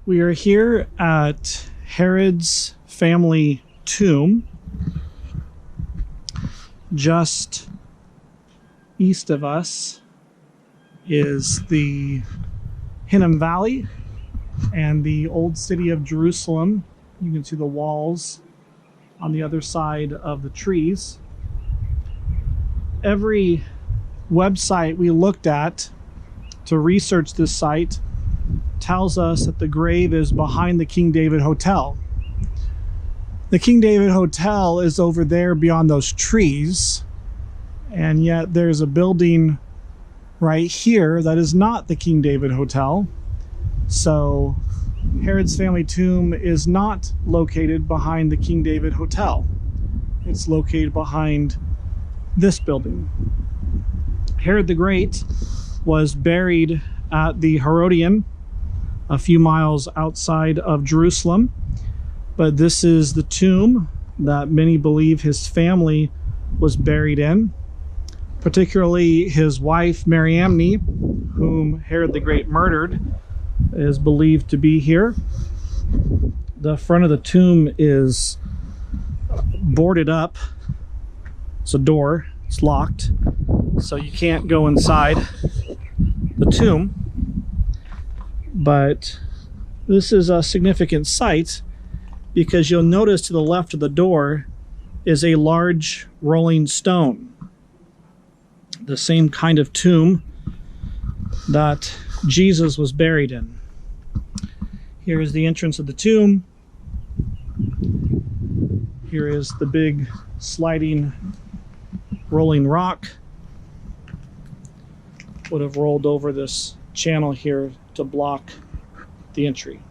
We are here at Herod's family tomb, just east of us is the Hinnom Valley and the old city of Jerusalem. You can see the walls on the other side of the trees. Every website we looked at to research this site tells us that the grave is behind the King David Hotel. The King David Hotel is over there beyond those trees, and yet there's a building right here that is not the King David Hotel. So Herod's family tomb is not located behind the King David Hotel. It's located behind this building. Herod the Great was buried at the Herodian, a few miles outside of Jerusalem, but this is the tomb that many believe his family was buried in, particularly his wife Mariamne, whom Herod the Great murdered, is believed to be here. The front of the tomb is boarded up. It's a door, it's locked, so you can't go inside the tomb. But this is a significant site because you'll notice to the left of the door is a large rolling stone, the same kind of tomb that Jesus was buried in. Here is the entrance of the tomb. Here is the big sliding rolling rock. Would have rolled over this channel here to block the entry.